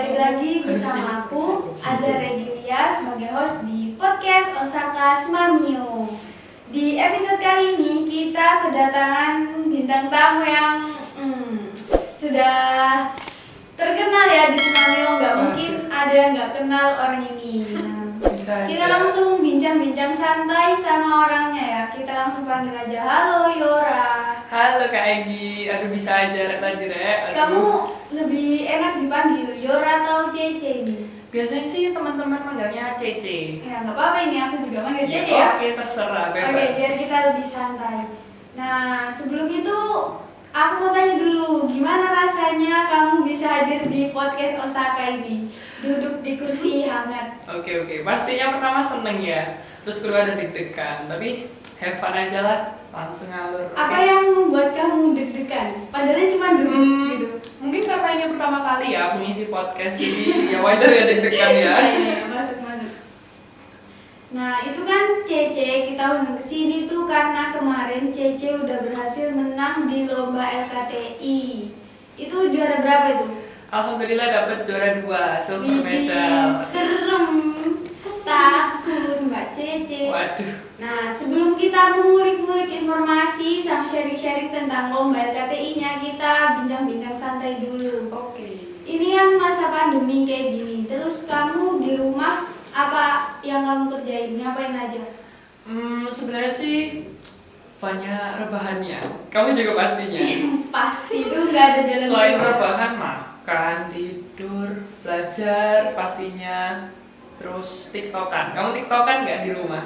Balik lagi bersama aku, Azhar Regilia, sebagai host di podcast Osaka Smamio. Di episode kali ini kita kedatangan bintang tamu yang sudah terkenal ya di Smamio. Gak mungkin ada yang gak kenal orang ini. Kita langsung bincang-bincang santai sama orangnya ya. Kita langsung panggil aja. Halo Yora. Halo Kak Egi, aduh bisa aja tadi Rek. Kamu lebih enak dipanggil Yora atau Cece nih? Biasanya sih teman-teman manggilnya Cece. Ya nggak apa-apa, ini aku juga manggil Cece Ya, ya. oke, terserah, bebas. Oke, biar kita lebih santai. Nah, sebelum itu aku mau tanya dulu, gimana rasanya kamu bisa hadir di podcast Osaka ini? Duduk di kursi hangat. Oke, pastinya pertama seneng ya. Terus kedua ada deg-degan, tapi have fun aja lah, langsung ngalur. Apa yang membuat kamu deg-degan? Padahal cuma duduk gitu. Mungkin karena ini pertama kali ya aku ngisi podcast, jadi ya wajar ya deg-degan ya. Masuk. Nah, itu kan Cece, kita undang kesini tuh karena kemarin Cece udah berhasil menang di lomba LKTI. Itu juara berapa itu? Alhamdulillah dapat juara 2, silver medal. Serem, takut Mbak Cece. Waduh. Nah, sebelum kita mengulik-ngulik informasi sama sharing-sharing tentang lomba LKTI-nya, kita bincang-bincang santai dulu. Oke. Ini kan masa pandemi kayak gini, terus kamu di rumah apa yang kamu kerjain? Ngapain aja? Sebenarnya sih banyak rebahannya. Kamu juga pastinya. Pasti itu nggak ada jalan Selain keluar. rebahan, makan, tidur, belajar pastinya. Terus tiktokan. Kamu tiktokan nggak di rumah?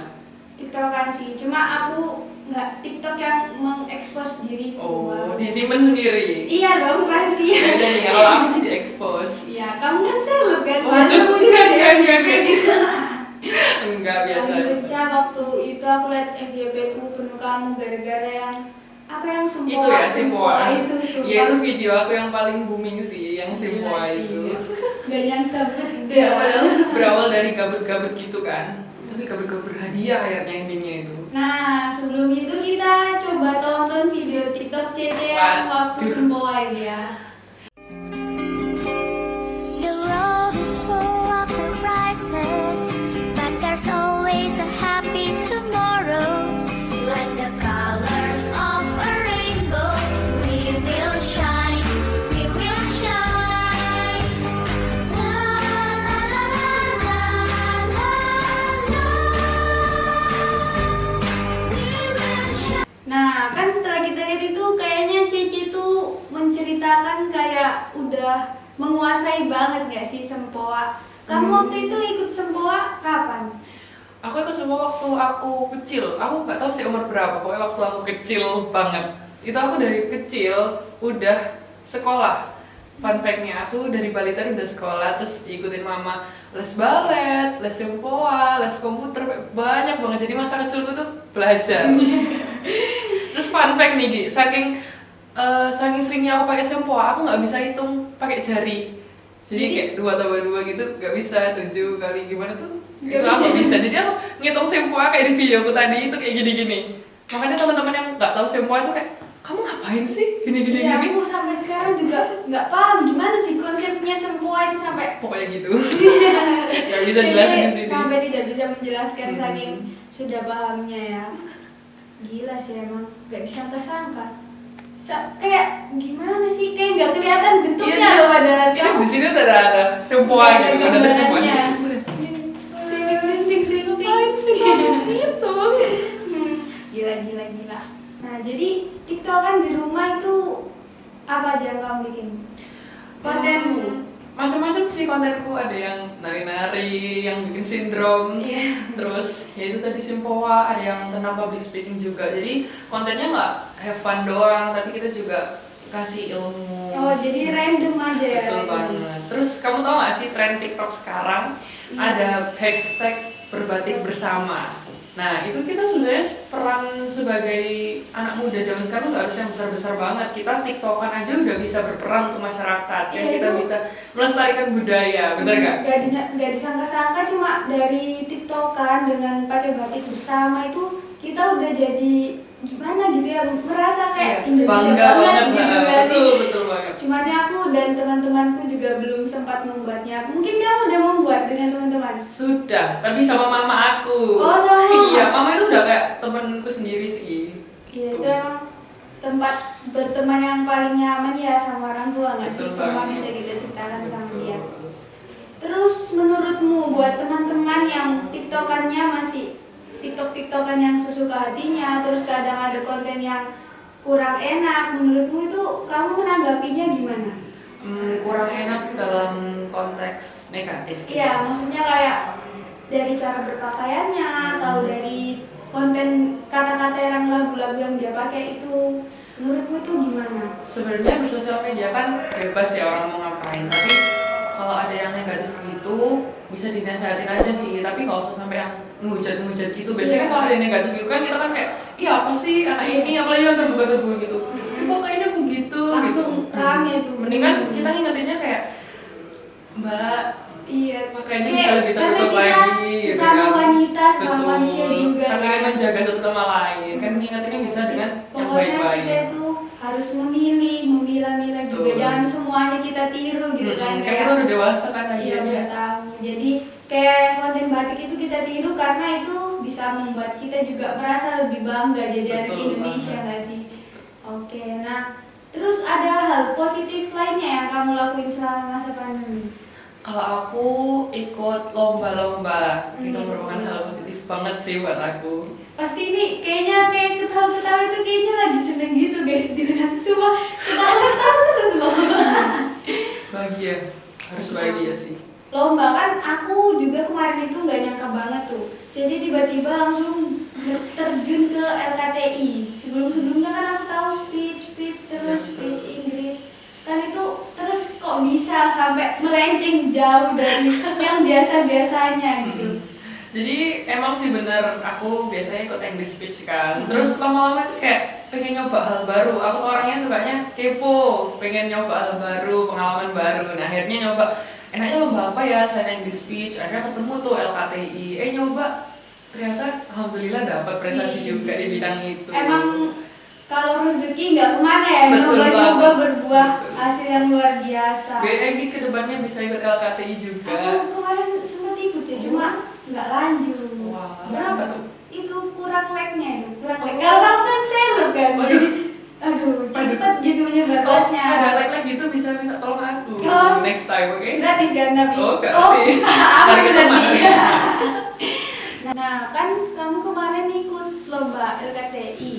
TikTokan sih, cuma aku nggak TikTok yang mengekspos diriku. Oh, disimpan sendiri. Iya dong, rahasia. Beda nih, kalau aku sih diekspos. Iya, kamu kan seleb kan? Oh, Masa kamu juga enggak. gitu. Enggak biasa. Aku pecah waktu itu aku lihat FYP-ku penuh kamu gara-gara yang apa yang sempoa. Itu ya sempoa. Itu sumpah. Iya, itu video aku yang paling booming sih, yang sempoa itu. Gak nyangka beda. Ya, padahal berawal dari gabut-gabut gitu kan. Tapi gabut-gabut berhadiah akhirnya endingnya itu. Nah, sebelum itu kita coba tonton video TikTok Cece yang waktu sempoa ini ya. The world is full of surprises, but there's always a happy tomorrow. Like the colors of a rainbow, we will shine, we will shine. La la la la la la. We will shine. Nah, kan setelah kita lihat itu kayaknya Cece tuh menceritakan kayak udah menguasai banget gak sih sempoa. Kamu waktu itu ikut sempoa kapan? Aku ikut semua waktu aku kecil. Aku nggak tahu sih umur berapa. Pokoknya waktu aku kecil banget. Itu aku dari kecil udah sekolah. Fun fact-nya aku dari balita udah sekolah, terus ikutin mama les balet, les sempoa, les komputer, banyak banget. Jadi masa kecilku tuh belajar. Terus fun fact nih Gi, saking seringnya aku pakai sempoa, aku nggak bisa hitung pakai jari. Jadi kayak 2 tambah 2 gitu, nggak bisa 7 kali gimana tuh. Itu aku bisa, jadi aku ngitung sempoa kayak di videoku tadi itu kayak gini-gini. Makanya teman-teman yang nggak tahu sempoa itu kayak, kamu ngapain sih gini-gini Iya, gini? aku sampai sekarang juga nggak paham gimana sih konsepnya sempoa itu sampai Pokoknya gitu. Nggak bisa jelasin di sini. Sampai tidak bisa menjelaskan saking sudah pahamnya ya. Gila sih emang, nggak disangka-sangka. Kayak gimana sih, kayak nggak kelihatan bentuknya Iya, loh padahal. Ini di sini tuh ada sempoa gitu, ada sempoanya. Ngapain sih gitu? Gila. Nah, jadi TikTok kan di rumah itu apa aja yang kamu bikin? Kontenmu? Macam-macam sih kontenku, ada yang nari-nari, yang bikin sindrom, terus ya itu tadi sempoa, ada yang tentang public speaking juga. Jadi kontennya nggak have fun doang, tapi kita juga kasih ilmu. Oh, jadi random aja ya? Betul banget. Terus kamu tau nggak sih tren TikTok sekarang ada hashtag berbatik bersama. Nah itu kita sebenarnya peran sebagai anak muda zaman sekarang nggak harus yang besar-besar banget. Kita tiktokan aja udah bisa berperan untuk masyarakat. Ya, kita bisa melestarikan budaya, benar nggak? Gak disangka-sangka cuma dari tiktokan dengan pakai batik bersama itu kita udah jadi gimana gitu ya, merasa kayak Indonesia bangga banget gitu nah, gak sih? betul banget. Cuman aku dan teman-temanku juga juga belum sempat membuatnya. Mungkin kamu udah membuat dengan teman-teman? Sudah, tapi sama mama aku. Oh, sama mama. Iya, mama itu udah kayak temenku sendiri sih. Iya, itu emang tempat berteman yang paling nyaman ya sama orang tua nggak sih? Betul Semua banget. bisa kita ceritakan sama Betul. dia. Terus menurutmu buat teman-teman yang tiktokannya masih tiktokan yang sesuka hatinya, terus kadang ada konten yang kurang enak, menurutmu itu kamu menanggapinya gimana? Kurang enak dalam konteks negatif gitu. Iya, maksudnya kayak dari cara berpakaiannya atau dari konten kata-kata yang lagu-lagu yang dia pakai itu, menurutmu itu gimana? Sebenarnya bersosial media kan bebas ya orang mau ngapain, tapi kalau ada yang negatif gitu bisa dinasihatin aja sih, tapi nggak usah sampai yang ngehujat gitu. Biasanya kan kalau ada yang negatif gitu kan kita kan kayak, iya apa sih anak ini, apalagi yang terbuka gitu. Ini pakainya aku gitu. Langsung gitu. rame tuh. Mendingan kita ngingetinnya kayak, Mbak, Iya, makanya kayak bisa lebih tertutup karena kita lagi gitu sesama kan. wanita, sesama Betul. manusia juga Kan kan. ingin menjaga satu sama lain. Kan ngingetinnya bisa dengan yang Pokoknya kita baik-baik. itu harus memilah-milah juga. Betul. Jangan semuanya kita tiru gitu kan. Kan kita udah dewasa kan Iya, akhirnya. udah tahu. Jadi kayak konten batik itu kita tiru karena itu bisa membuat kita juga merasa lebih bangga jadi anak Betul Indonesia banget. nggak sih? Oke, nah terus ada hal positif lainnya yang kamu lakuin selama masa pandemi? Kalau aku ikut lomba-lomba, itu Hmm. merupakan hal positif banget sih buat aku. Pasti ini kayaknya kayak ketawa-ketawa itu kayaknya lagi seneng gitu guys dengan semua ketawa-ketawa terus loh. Bahagia, harus bahagia sih. Lomba kan aku juga kemarin itu nggak nyangka banget tuh. Jadi tiba-tiba langsung terjun ke LKTI. Sebelum-sebelumnya kan aku tahu speech terus Ya, betul. speech Inggris. Kan itu terus kok bisa sampai melenceng jauh dari yang biasa-biasanya gitu. Jadi emang sih bener, aku biasanya ikut English speech kan. Terus lama-lama tuh kayak pengen nyoba hal baru. Aku orangnya sukanya kepo, pengen nyoba hal baru, pengalaman baru. Nah akhirnya nyoba, enaknya lomba apa ya selain English speech. Akhirnya ketemu tuh LKTI, nyoba. Ternyata alhamdulillah dapat prestasi juga di bidang itu. Emang kalau rezeki nggak kemana ya, Betul nyoba-nyoba banget. berbuah Betul. hasil yang luar biasa. BNI kedepannya bisa ikut LKTI juga. Aku kemarin sempat ikut ya, cuma nggak lanjut. Wah, kenapa tuh? Itu kurang like-nya itu, kurang like. Oh. Kalau kamu kan seleb kan, Waduh. jadi aduh cepet gitu menyebar Oh, luasnya. ada like gitu bisa minta tolong aku. Oh. Next time, oke? Gratis kan tapi? Oh, gratis. Apa Harga berarti? teman. Nah kan kamu kemarin ikut lomba LKTI.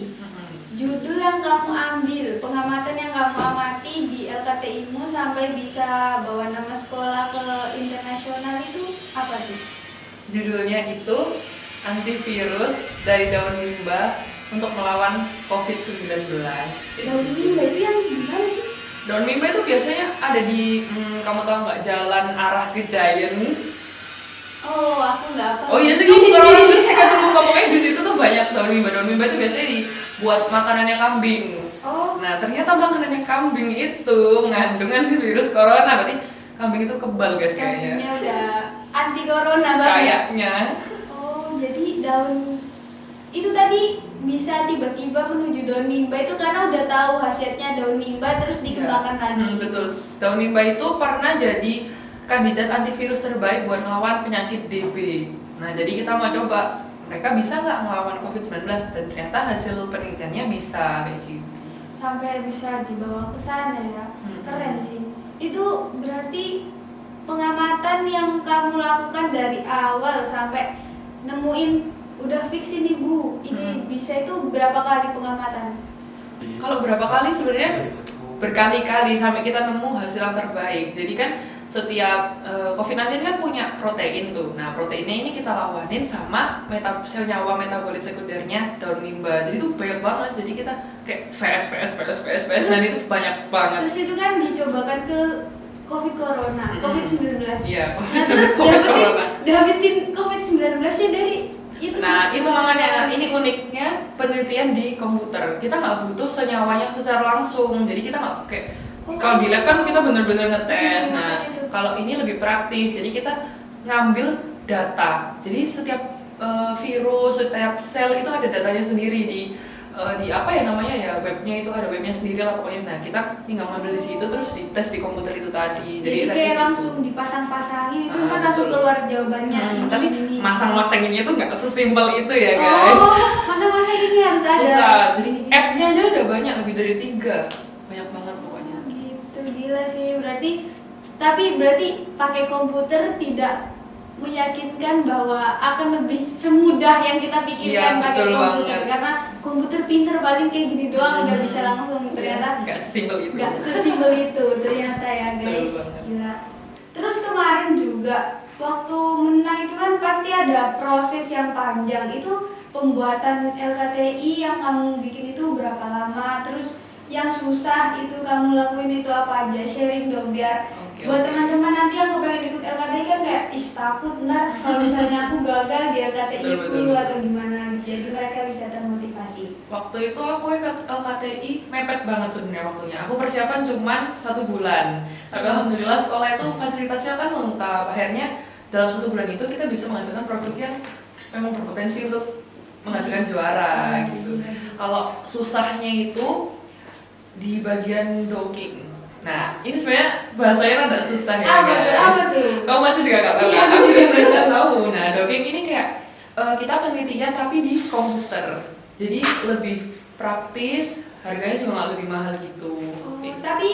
Judul yang kamu ambil, pengamatan yang kamu amati di LKTI-mu sampai bisa bawa nama sekolah ke internasional itu apa tuh? Judulnya itu antivirus dari daun limbah untuk melawan COVID-19. Daun limbah itu yang gimana sih? Daun limbah itu biasanya ada di, kamu tahu nggak, jalan arah ke Giant. Oh, aku nggak apa. Oh iya sih, kamu bukan orang Gresik kan dulu kamu kayak di situ tuh banyak daun limbah. Daun limbah itu biasanya dibuat makanannya kambing. Oh, Nah ternyata makanannya kambing itu mengandung antivirus corona. Berarti kambing itu kebal guys kambingnya kayaknya. udah anti corona banget. Kayaknya. Oh, jadi daun itu tadi bisa tiba-tiba menuju daun limbah itu karena udah tahu khasiatnya daun limbah terus dikembangkan lagi. Betul. Daun limbah itu pernah jadi kandidat antivirus terbaik buat melawan penyakit DB. Nah, jadi kita mau coba mereka bisa nggak melawan COVID-19 dan ternyata hasil penelitiannya bisa kayak gitu. Sampai bisa dibawa ke sana ya. Keren sih. Itu berarti pengamatan yang kamu lakukan dari awal sampai nemuin udah fix ini Bu, ini bisa itu berapa kali pengamatan? Kalau berapa kali sebenarnya berkali-kali sampai kita nemu hasil yang terbaik. Jadi kan setiap COVID-19 kan punya protein tuh. Nah, proteinnya ini kita lawanin sama sel nyawa metabolit sekundernya daun limbah. Jadi itu banyak banget. Jadi kita kayak VS dan itu banyak banget. Terus itu kan dicobakan ke COVID corona, COVID-19. Iya, Nah, terus COVID corona. dapetin COVID-19 nya dari itu. Nah, itu makanya ini uniknya penelitian di komputer. Kita nggak butuh senyawanya secara langsung. Jadi kita nggak kayak kalau di lab kan kita benar-benar ngetes. Nah, kalau ini lebih praktis. Jadi kita ngambil data. Jadi setiap virus, setiap sel itu ada datanya sendiri di di apa ya namanya ya, webnya itu ada webnya sendiri lah pokoknya. Nah kita tinggal ngambil di situ terus dites di komputer itu tadi. Jadi tadi kayak gitu. langsung dipasang-pasangin itu kan Betul. langsung keluar jawabannya. Tapi Ini. masang-masanginnya tuh nggak sesimpel itu ya guys. Oh, masa-masa ini harus ada. Susah. Jadi app-nya aja udah banyak, lebih dari 3, banyak banget pokoknya. Gitu, gila sih. Berarti pakai komputer tidak meyakinkan bahwa akan lebih semudah yang kita pikirkan Iya, pakai betul komputer banget. karena komputer pinter paling kayak gini doang udah bisa langsung, ternyata nggak sesimpel itu. nggak sesimpel itu ternyata ya guys. Betul banget. Gila. Terus kemarin juga waktu menang itu kan pasti ada proses yang panjang. Itu pembuatan LKTI yang kamu bikin itu berapa lama? Terus yang susah itu kamu lakuin itu apa aja? Sharing dong biar Oke, buat oke. teman-teman nanti yang kepengen ikut LKTI kan kayak takut ntar kalau misalnya aku gagal di LKTI Betul, betul, dulu betul. atau gimana. Jadi mereka bisa termotivasi. Waktu itu aku ikut LKTI mepet banget sebenarnya waktunya. Aku persiapan cuman 1 bulan. Tapi alhamdulillah sekolah itu fasilitasnya kan lengkap. Akhirnya dalam 1 bulan itu kita bisa menghasilkan produk yang memang berpotensi untuk menghasilkan juara gitu. Kalau susahnya itu di bagian docking. Nah, ini sebenarnya bahasanya rada susah ya Apa guys. tuh? Apa tuh? Kamu masih juga nggak tahu? Iya, Kan? aku Aku juga juga sebenarnya nggak nggak tahu. Nah, docking ini kayak kita penelitian tapi di komputer. Jadi lebih praktis, harganya juga nggak lebih mahal gitu. Tapi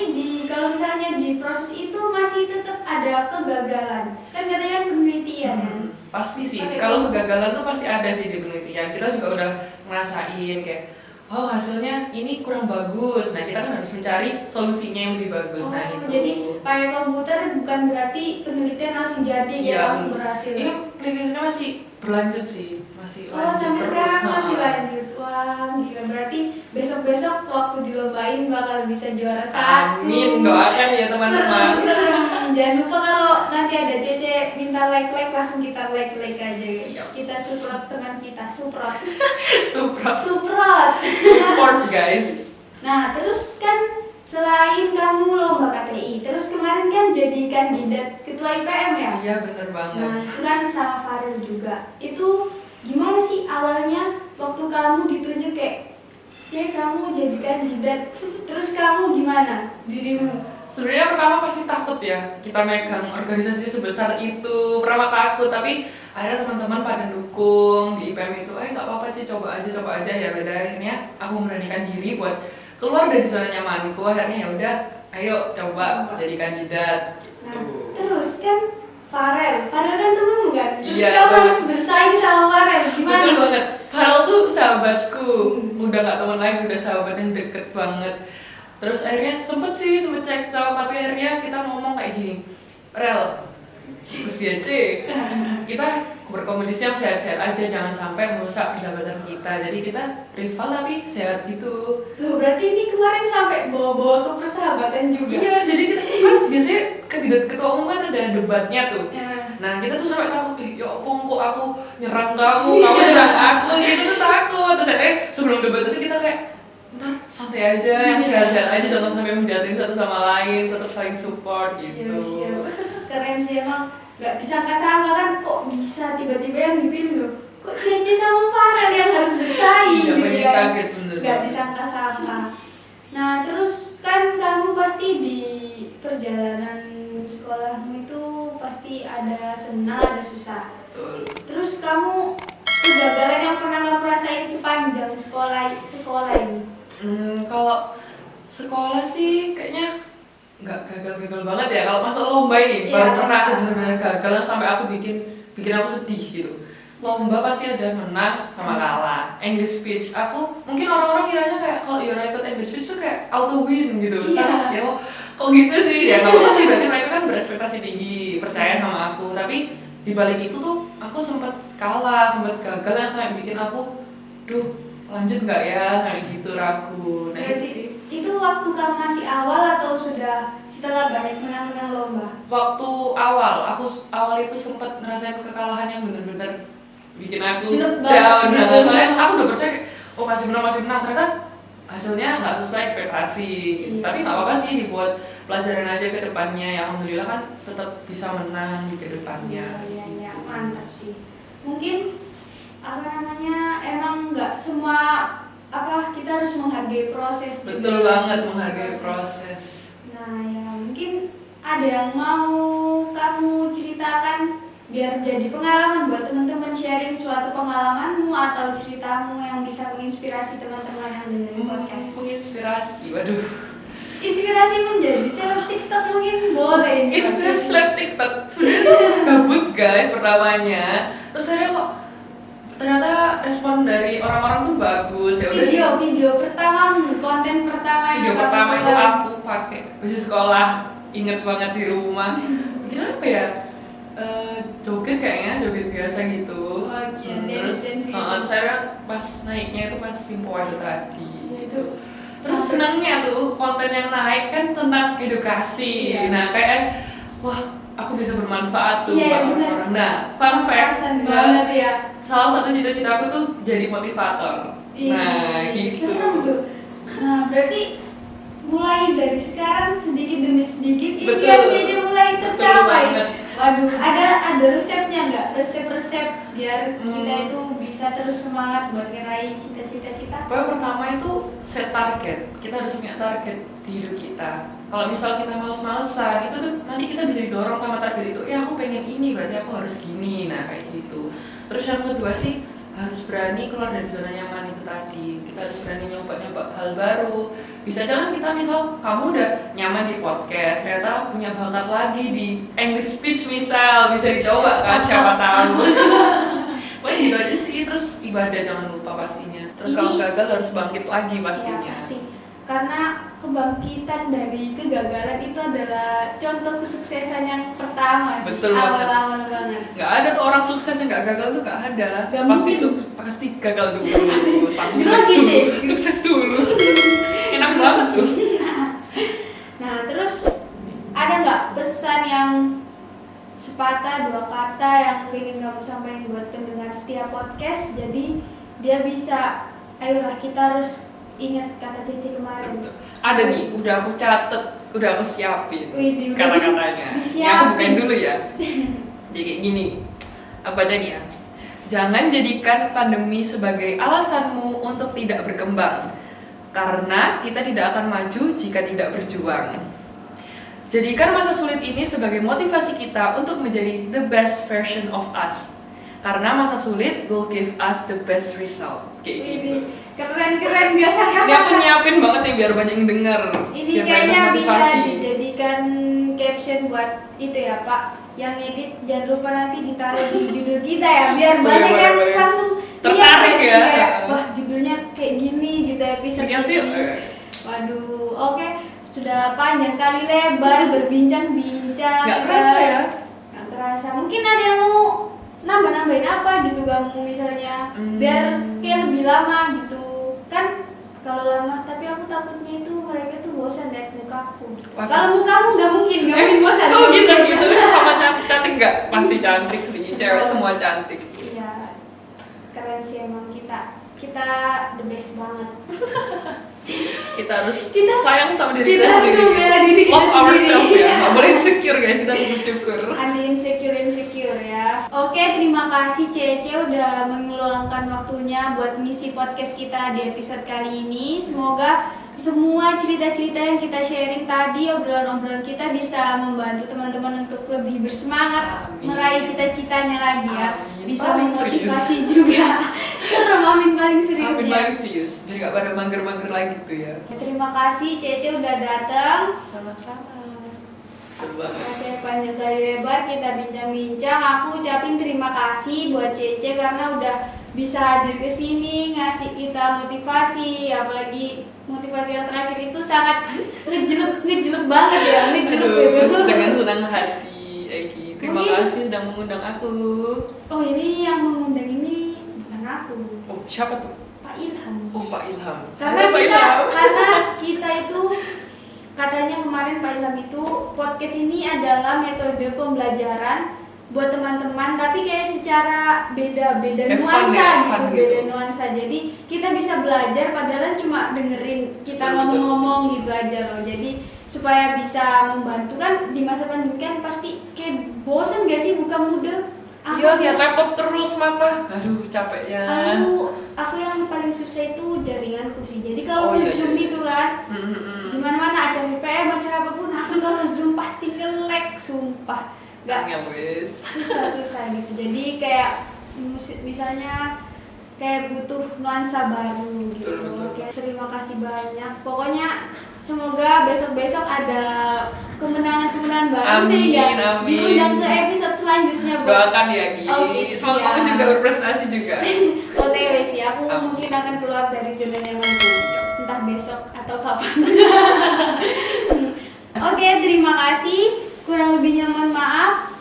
kalau misalnya di proses itu masih tetap ada kegagalan. Kan katanya penelitian kan. Pasti sih. Oke. Kalau kegagalan tuh pasti ada sih di penelitian. Kita juga udah ngerasain kayak oh hasilnya ini kurang bagus. Nah kita kan harus mencari solusinya yang lebih bagus. Nah itu. Jadi pakai komputer bukan berarti penelitian langsung jadi Iya, ya langsung berhasil. Ini penelitiannya masih berlanjut sih, masih Oh, lanjut sampai terus. sekarang Nah, masih lanjut. Wah, gila. Berarti besok-besok waktu dilombain bakal bisa juara 1. Amin, doakan ya teman-teman. Serem. Jangan lupa kalau nanti ada Cece minta like langsung kita like aja guys. Siap. Kita support teman kita, support. Support guys. Nah, terus kan selain kamu lomba KTI, terus kemarin kan jadi kandidat ketua IPM ya? Iya bener banget. Nah, itu kan sama Farel juga. Itu gimana sih awalnya waktu kamu ditunjuk kayak, Cek kamu jadi kandidat, terus kamu gimana dirimu? Sebenarnya pertama pasti takut ya, kita megang organisasi sebesar itu, pertama takut, tapi akhirnya teman-teman pada dukung di IPM itu, nggak apa-apa sih, coba aja ya. Pada akhirnya aku memberanikan diri buat keluar dari zona nyamanku. Akhirnya ya udah, ayo coba jadi kandidat. Nah, Gitu. terus kan Farel kan temenmu kan? Terus Iya, kamu betul. harus bersaing sama Farel, gimana? Betul banget. Farel tuh sahabatku, udah nggak teman lagi, udah sahabat yang deket banget. Terus akhirnya sempet cekcok, tapi akhirnya kita ngomong kayak gini, Rel, usia C, kita berkompetisi yang sehat-sehat aja, jangan sampai merusak persahabatan kita. Jadi kita rival tapi sehat gitu. Loh, berarti ini kemarin sampai bawa-bawa ke persahabatan juga? Iya, jadi kita kan biasanya kandidat ketua umum kan ada debatnya tuh. Ya. Nah kita tuh sampai takut, ya ampun kok aku nyerang kamu nyerang aku, gitu tuh takut. Terus akhirnya sebelum debat itu kita kayak, ntar santai aja, yang sehat-sehat aja, jangan sampai menjatuhin satu sama lain, tetap saling support gitu. Siap. Keren sih emang, nggak disangka-sangka kan kok bisa tiba-tiba yang dipilih loh. Kok Cece sama Farel yang harus bersaing Iya, gitu banyak kan. kaget bener. Nggak disangka-sangka. Nah terus kan kamu pasti di perjalanan sekolahmu itu pasti ada senang, ada susah. Betul. Terus kamu kegagalan yang pernah kamu rasain sepanjang sekolah ini? Kalau sekolah sih kayaknya nggak gagal-gagal banget ya. Kalau masuk lomba ini Iya, baru pernah aku iya. benar-benar gagal sampai aku bikin aku sedih gitu. Lomba pasti ada menang sama kalah. English speech aku mungkin orang-orang kiranya kayak kalau Yora ikut English speech tuh kayak auto win gitu. Iya. Sama, ya kok gitu sih ya. Kalau sih berarti mereka kan berekspektasi tinggi, percaya sama aku. Tapi di balik itu tuh aku sempat kalah, sempat gagal yang sampai bikin aku, duh lanjut nggak ya, kayak gitu ragu. Nah itu sih. Itu waktu kamu masih awal atau sudah setelah banyak menang-menang lomba? Waktu awal itu sempat ngerasain kekalahan yang bener-bener bikin aku Jelek down. banget. Nah, soalnya aku udah percaya, oh masih menang, ternyata hasilnya nggak sesuai ekspektasi. Iya. Tapi nggak apa-apa sih, dibuat pelajaran aja ke depannya. Ya alhamdulillah kan tetap bisa menang di kedepannya. Iya, mantap sih. Mungkin apa namanya emang nggak semua kita harus menghargai proses. Betul juga. banget, menghargai proses. Nah ya mungkin ada yang mau kamu ceritakan biar jadi pengalaman buat teman-teman, sharing suatu pengalamanmu atau ceritamu yang bisa menginspirasi teman-teman yang dengerin podcast. Menginspirasi, waduh. Inspirasi menjadi seleb TikTok mungkin boleh. Inspirasi seleb TikTok, sebenarnya tuh gabut guys pertamanya. Terus saya kok ternyata respon dari orang-orang tuh bagus ya udah. Video pertamamu, konten pertama Video yang pertama kamu itu buat. aku pakai baju sekolah, inget banget di rumah. Bikin apa ya? Joget kayaknya, joget biasa gitu. Oh iya, Terus dance saya pas naiknya itu pas Simpo aja tadi. Ya, itu. Terus senangnya tuh konten yang naik kan tentang edukasi. Iya. Nah kayak wah aku bisa bermanfaat tuh Iya, buat bener. orang. Nah fun fact, Pas-pasan banget ya. salah satu cita-cita aku tuh jadi motivator. Nah gitu. Seru tuh. Nah, berarti mulai dari sekarang sedikit demi sedikit Betul. impian Cece mulai Betul tercapai. banget. Waduh, ada resepnya nggak? Resep-resep biar kita itu bisa terus semangat buat ngeraih cita-cita kita. Pokoknya pertama itu set target. Kita harus punya target di hidup kita. Kalau misal kita males-malesan, itu tuh nanti kita bisa didorong sama target itu. Ya aku pengen ini, berarti aku harus gini. Nah kayak gitu. Terus yang kedua sih harus berani keluar dari zona nyaman itu tadi. Kita harus berani nyoba-nyoba hal baru. Bisa jangan kita misal kamu udah nyaman di podcast, ternyata punya bakat lagi di English speech misal, bisa dicoba kan, siapa tahu. Pokoknya gitu aja sih. Terus ibadah jangan lupa pastinya. Terus kalau Ini- gagal harus bangkit lagi pastinya. Ya, pasti. Karena kebangkitan dari kegagalan itu adalah contoh kesuksesan yang pertama sih. Betul banget. Awal-awal banget. Nggak ada tuh orang sukses yang nggak gagal tuh nggak ada. Nggak Pasti mungkin. pasti gagal dulu. Pasti. Pasti Jelas sukses gitu. dulu. Sukses dulu. Enak banget tuh. Nah, terus ada nggak pesan yang sepatah dua kata yang ingin kamu sampaikan buat pendengar setiap podcast? Jadi dia bisa, ayolah kita harus ingat kata Cici kemarin. Ada nih, udah aku catet, udah aku siapin Wih, udah kata-katanya. Ini aku disiapin. bukain dulu ya. Jadi kayak gini, aku baca nih ya. Jangan jadikan pandemi sebagai alasanmu untuk tidak berkembang, karena kita tidak akan maju jika tidak berjuang. Jadikan masa sulit ini sebagai motivasi kita untuk menjadi the best version of us, karena masa sulit will give us the best result. Kayak gitu. Ini keren-keren biasa Ini aku nyiapin banget nih biar banyak yang denger. Ini Biar banyak kayaknya bisa motivasi. dijadikan caption buat itu ya Pak. Yang edit jangan lupa nanti ditaruh di judul kita ya, biar Boleh, banyak boleh, yang boleh. langsung Tertarik lihat ya. kayak, wah judulnya kayak gini gitu episode Lihat yuk. ini. Waduh, oke. Sudah panjang kali lebar berbincang-bincang. Nggak kerasa ya? Nggak kerasa. Mungkin ada yang mau nambah-nambahin apa gitu kamu misalnya, biar kayak lebih lama gitu kan. Kalau lama, tapi aku takutnya itu mereka tuh bosan lihat mukaku. Waduh. Kalau mukamu nggak mungkin bosan. Oh gitu Bosan. gitu. Sama cantik nggak? Pasti cantik sih. Cewek semua cantik. Iya, keren sih emang kita the best banget. Kita harus Kita- sayang sama diri kita kita harus sendiri. membela diri kita Love ourselves sendiri. ya. Nggak boleh insecure guys. Kita harus bersyukur. Anti insecure ya. Oke, terima kasih Cece udah meluangkan waktunya buat ngisi podcast kita di episode kali ini. Semoga semua cerita-cerita yang kita sharing tadi, obrolan-obrolan kita bisa membantu teman-teman untuk lebih bersemangat Amin. meraih cita-citanya lagi ya. Amin. Bisa Paling memotivasi juga. Serem, amin paling serius Amin ya. paling serius. Jadi nggak pada mager-mager lagi tuh ya. Terima kasih Cece udah datang. Sama-sama. Betul banget. Oke, panjang kali lebar kita bincang-bincang. Aku ucapin terima kasih buat Cece karena udah bisa hadir ke sini ngasih kita motivasi, apalagi motivasi yang terakhir itu sangat ngejelek banget ya, ngejelek Aduh, gitu. dengan senang hati Eki. Terima Mungkin- kasih sudah mengundang aku. Oh, ini yang mengundang ini bukan aku, Oh, siapa tuh? Pak Ilham. Oh, Pak Ilham. Karena Halo, Pak kita Ilham. karena kita itu katanya kemarin Pak Ilham itu podcast ini adalah metode pembelajaran buat teman-teman, tapi kayak secara beda Have fun nuansa ya, gitu, fun beda gitu. nuansa. Jadi kita bisa belajar padahal cuma dengerin kita Betul, ngomong-ngomong gitu aja loh. Jadi supaya bisa membantu kan di masa pandemi kan pasti kayak bosan gak sih buka Moodle? Iya, lihat laptop terus mata. Aduh, capeknya. Aku aku yang paling susah itu jaringanku sih. Jadi kalau Oh, iya, Zoom iya. itu kan, Mm-mm. dimana-mana acara IPM, acara apapun, aku kalau Zoom pasti nge-lag, sumpah. Gak Angel wis. susah gitu. Jadi kayak misalnya kayak butuh nuansa baru gitu. Betul. Oke, terima kasih banyak. Pokoknya semoga besok-besok ada kemenangan-kemenangan baru Amin, sehingga amin. diundang ke episode selanjutnya. Doakan ya Gi. Oke, Semoga siap. kamu juga berprestasi juga. OTW sih, aku Amin. mungkin akan keluar dari zona nyamanku. Entah besok atau kapan. Oke, terima kasih. Kurang lebihnya mohon maaf.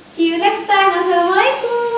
See you next time. Assalamualaikum.